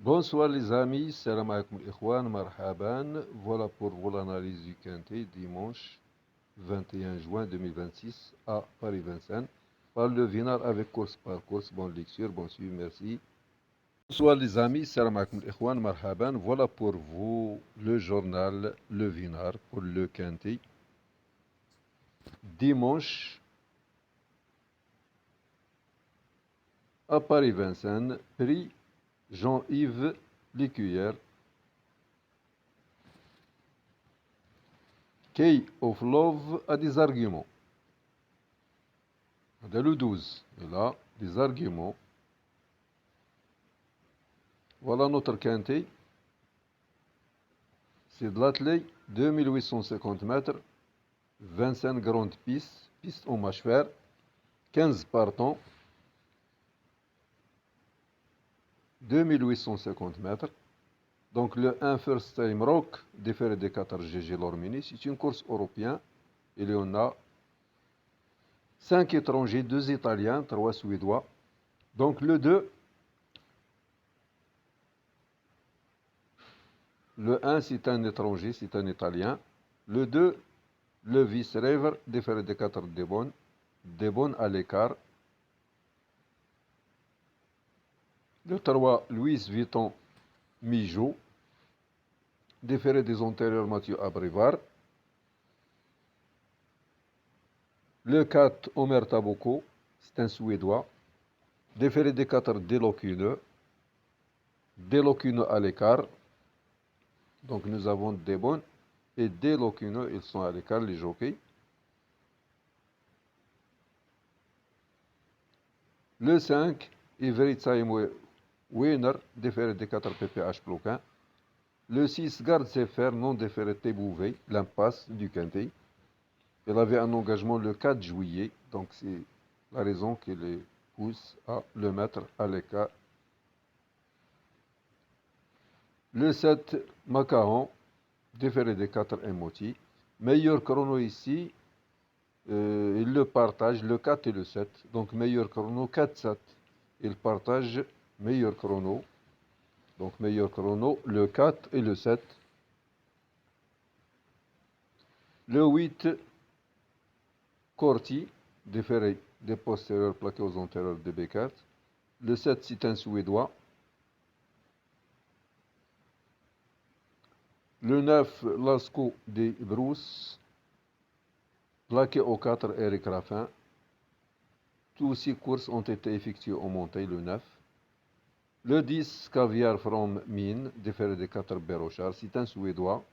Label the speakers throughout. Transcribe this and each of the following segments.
Speaker 1: Bonsoir les amis, salam alaikum ikhwan, marhaban. Voilà pour vous l'analyse du quintet dimanche 21 juin 2026 à Paris Vincennes. Par le Vinar avec course par course. Bonne lecture, bon suivi, merci. Bonsoir les amis, salam alaikum ikhwan, marhaban. Voilà pour vous le journal Le Vinar pour le quintet. Dimanche à Paris Vincennes, prix Jean-Yves Lécuyère. Key of Love a des arguments. Dès le 12, il a des arguments. Voilà notre quintet. C'est de l'athlète 2850 mètres, 25 grandes pistes, pistes en mâche fer, 15 partants, 2850 mètres. Donc le 1 First Time Rock, déféré des 4 GG Lormini, c'est une course européenne. Il y en a 5 étrangers, 2 Italiens, 3 Suédois. Donc le 2, le 1 c'est un étranger, c'est un Italien. Le 2, le vice-rêve, déféré des 4 Desbonnes à l'écart. Le 3, Louis Vuitton Mijo, déféré des antérieurs Mathieu Abrivard. Le 4, Omer Taboko, c'est un Suédois, déféré des 4 Delocune à l'écart. Donc nous avons Desbonnes et Delocune, ils sont à l'écart, les jockeys. Le 5, Ivry Tsaïmwe Winner, déféré des 4 PPH Ploquin. Le 6, Garde ses fers, non déféré Tébouvé, l'impasse du Quintet. Il avait un engagement le 4 juillet, donc c'est la raison qui les pousse à le mettre à l'écart. Le 7, Macaron, déféré des 4 Emoti. Meilleur chrono ici, il le partage, le 4 et le 7. Donc meilleur chrono 4-7. Il partage meilleur chrono. Donc meilleur chrono, le 4 et le 7. Le 8, Corti, déféré des postérieurs plaqués aux antérieurs de Beckert. Le 7, c'est un Suédois. Le 9, Lascaux des Bruce, plaqué au 4, Eric Raffin. Tous 6 courses ont été effectuées en montée, le 9. Le 10, Caviar from Mine, déféré des 4 Bérochard, c'est un Suédois.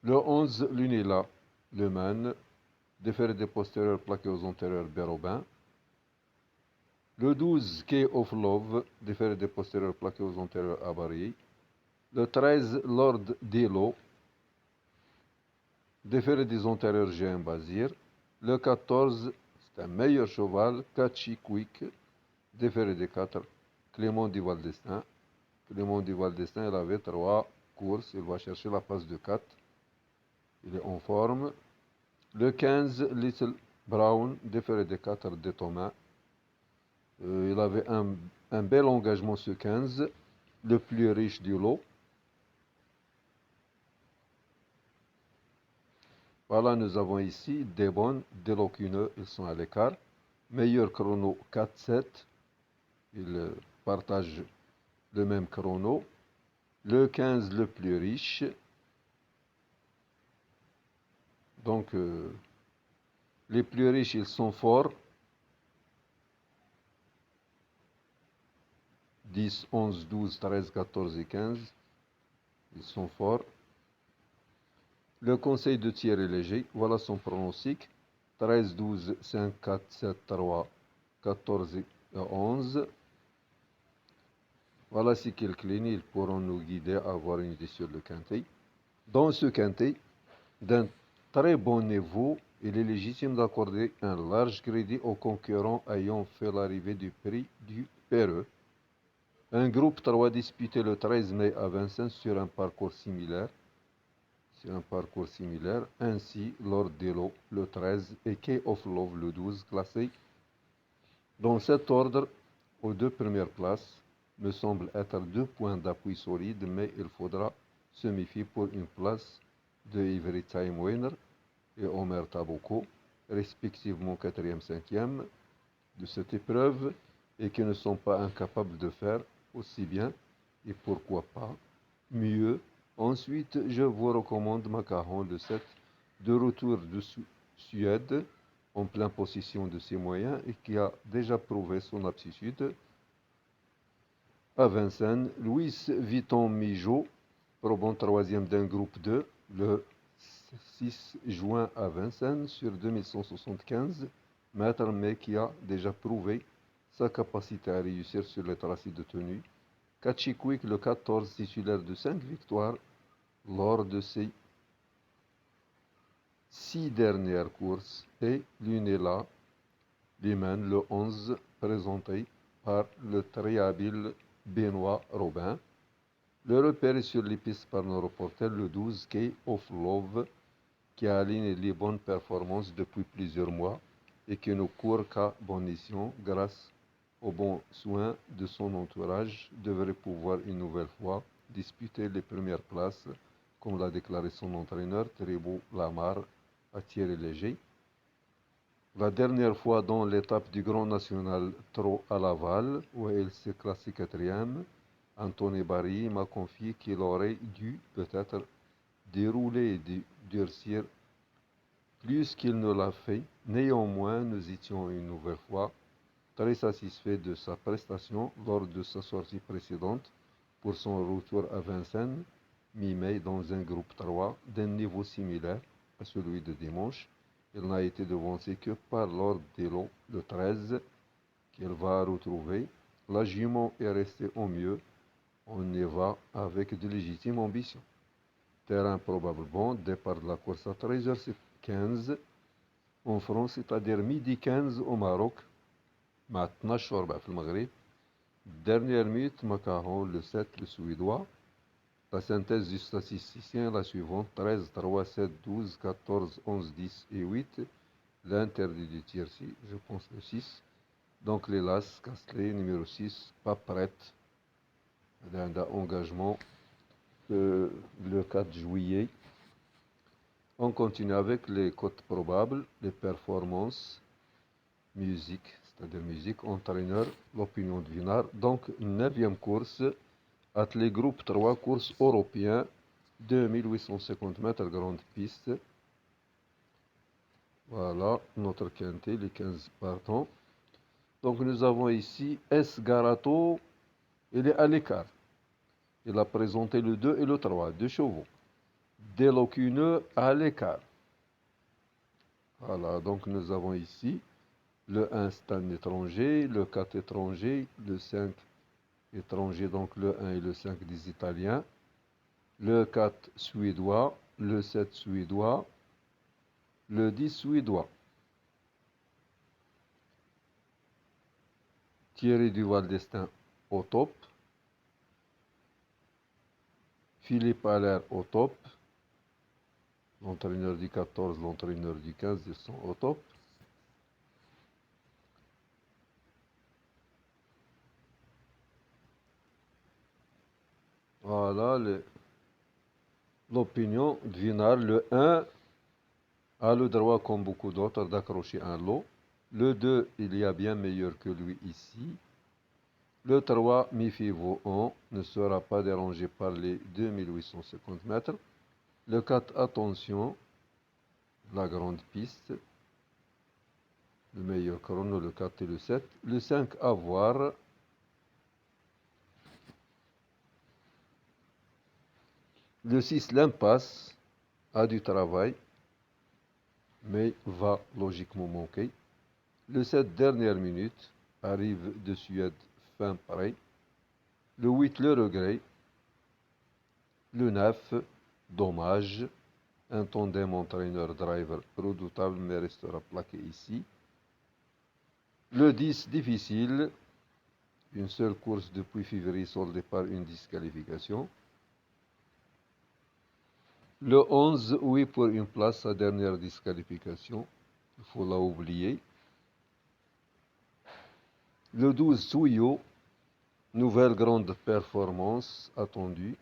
Speaker 1: Le 11, Lunella, Le Man, déféré des postérieurs plaqués aux antérieurs Bérobin. Le 12, Key of Love, déféré des postérieurs plaqués aux antérieurs Abari. Le 13, Lord Delo, déféré des antérieurs GM Bazir. Le 14, c'est un meilleur cheval, Kachi Quick, déféré des 4, Clément Di Valdestin. Clément Di Valdestin, il avait 3 courses, il va chercher la place de 4. Il est en forme. Le 15, Little Brown, déféré des 4 de Thomas. Il avait un bel engagement ce 15, le plus riche du lot. Voilà, nous avons ici Desbonnes, Delocune, ils sont à l'écart. Meilleur chrono 4-7, ils partagent le même chrono. Le 15, le plus riche. Donc, les plus riches, ils sont forts. 10, 11, 12, 13, 14 et 15. Ils sont forts. Le conseil de Thierry Léger, voilà son pronostic. 13, 12, 5, 4, 7, 3, 14 et 11. Voilà ce qu'ils clignent, ils pourront nous guider à avoir une idée sur le quintet. Dans ce quintet, d'un très bon niveau, il est légitime d'accorder un large crédit aux concurrents ayant fait l'arrivée du prix du Perreux. Un groupe 3 disputé le 13 mai à Vincennes sur un parcours similaire. Ainsi, Lord Delo, le 13, et Key of Love, le 12, classés dans cet ordre aux deux premières places me semblent être deux points d'appui solides, mais il faudra se méfier pour une place de Ivry Time Winner et Omer Taboko, respectivement 4e, 5e de cette épreuve, et qui ne sont pas incapables de faire aussi bien, et pourquoi pas mieux. Ensuite, je vous recommande Macaron le 7, de retour de Suède, en pleine possession de ses moyens et qui a déjà prouvé son aptitude à Vincennes. Louis Vuitton Mijo, probant troisième d'un groupe 2, le 6 juin à Vincennes sur 2175 mètres, mais qui a déjà prouvé sa capacité à réussir sur les tracés de tenue. Kachikouik, le 14, titulaire de 5 victoires lors de ses 6 dernières courses, et Lunella Liman, le 11, présenté par le très habile Benoît Robin. Le repère est sur les pistes par nos reporters, le 12, Key of Love, qui aligne les bonnes performances depuis plusieurs mois et qui ne court qu'à bon escient grâce aux bons soins de son entourage, devrait pouvoir une nouvelle fois disputer les premières places, comme l'a déclaré son entraîneur Thébault Lamarre à Thierry Léger. La dernière fois dans l'étape du Grand National Trot à Laval, où il s'est classé 4e, Anthony Barry m'a confié qu'il aurait dû peut-être dérouler et durcir plus qu'il ne l'a fait. Néanmoins, nous étions une nouvelle fois très satisfaits de sa prestation lors de sa sortie précédente pour son retour à Vincennes, mi-mai, dans un groupe 3 d'un niveau similaire à celui de dimanche. Il n'a été devancé que par Lord Dillon, le 13, qu'il va retrouver. La jument est restée au mieux. On y va avec de légitimes ambitions. Terrain probablement, départ de la course à 13h15 en France, c'est-à-dire midi 15 au Maroc. مع 12 بقى في المغرب. Dernière minute, Macaron, le 7, le Suédois. La synthèse du statisticien est la suivante: 13, 3, 7, 12, 14, 11, 10 et 8. L'interdit du tiercy, je pense le 6. Donc l'hélas, Castley, numéro 6, pas prête. D'un engagement le 4 juillet. On continue avec les cotes probables, les performances, musique, c'est-à-dire musique, entraîneur, l'opinion de Vinard. Donc, 9e course, athlée groupe 3, course européen, 2850 mètres, grande piste. Voilà, notre quintet, les 15 partants. Donc, nous avons ici S. Garato, il est à l'écart. Il a présenté le 2 et le 3, 2 chevaux. Délocuneux à l'écart. Voilà, donc nous avons ici le 1 c'est un étranger, le 4 étranger, le 5 étranger, donc le 1 et le 5 des Italiens, le 4 suédois, le 7 suédois, le 10 suédois. Thierry Duval d'Estaing au top, Philippe Allaire au top, l'entraîneur du 14, l'entraîneur du 15, ils sont au top. Voilà l'opinion de Vinard. Le 1 a le droit, comme beaucoup d'autres, d'accrocher un lot. Le 2, il y a bien meilleur que lui ici. Le 3, méfiez-vous, ne sera pas dérangé par les 2850 mètres. Le 4, attention, la grande piste. Le meilleur chrono, le 4 et le 7. Le 5, à voir. Le 6, l'impasse, a du travail, mais va logiquement manquer. Le 7, dernière minute, arrive de Suède fin prêt. Le 8, le regret. Le 9, dommage. Un tandem entraîneur-driver redoutable, mais restera plaqué ici. Le 10, difficile. Une seule course depuis février soldée par une disqualification. Le 11, oui, pour une place, sa dernière disqualification. Il faut la oublier. Le 12, Souyo, nouvelle grande performance attendue,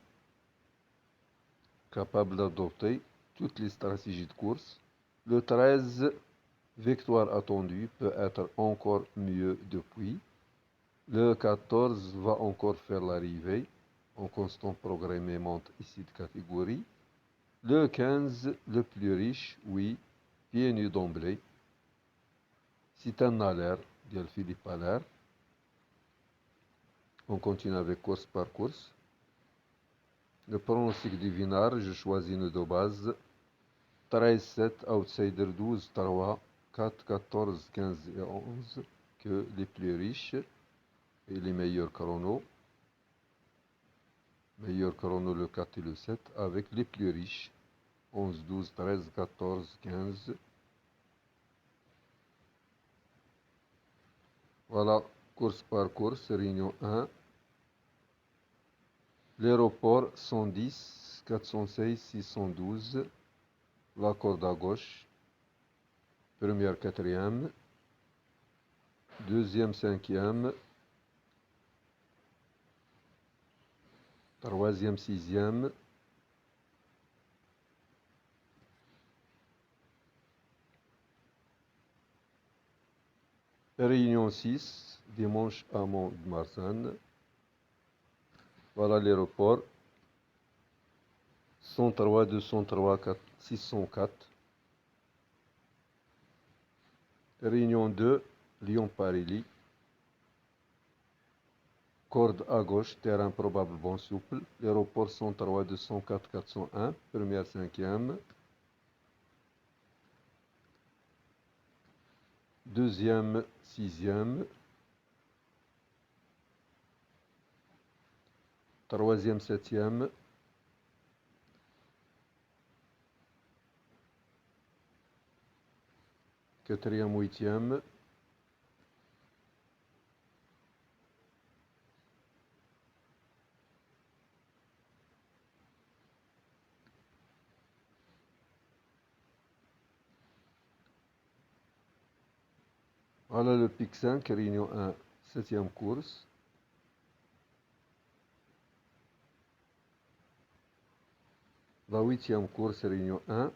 Speaker 1: capable d'adopter toutes les stratégies de course. Le 13, victoire attendue, peut être encore mieux depuis. Le 14 va encore faire l'arrivée, en constant progrès mais monte ici de catégorie. Le 15, le plus riche, oui, pieds nus d'emblée. C'est un alert, dit Philippe Allaire. On continue avec course par course. Le pronostic du Vinard, je choisis une de base. 13-7, outsider 12, 3, 4, 14, 15 et 11, que les plus riches et les meilleurs chronos. Meilleur chrono le 4 et le 7, avec les plus riches. 11, 12, 13, 14, 15. Voilà, course par course, réunion 1. L'aéroport 110, 416, 612. La corde à gauche. Première, quatrième. Deuxième, cinquième. Troisième, sixième. Réunion 6, dimanche à Mont-de-Marsan. Voilà l'aéroport. 103, 203, 604. Réunion 2, Lyon-Paris-Ly. Corde à gauche, terrain probablement souple. L'aéroport 103, 204, 401. Première, cinquième. Deuxième, sixième. Troisième, septième. Quatrième, huitième. Voilà le pic 5, réunion 1, septième course. La huitième course, réunion 1.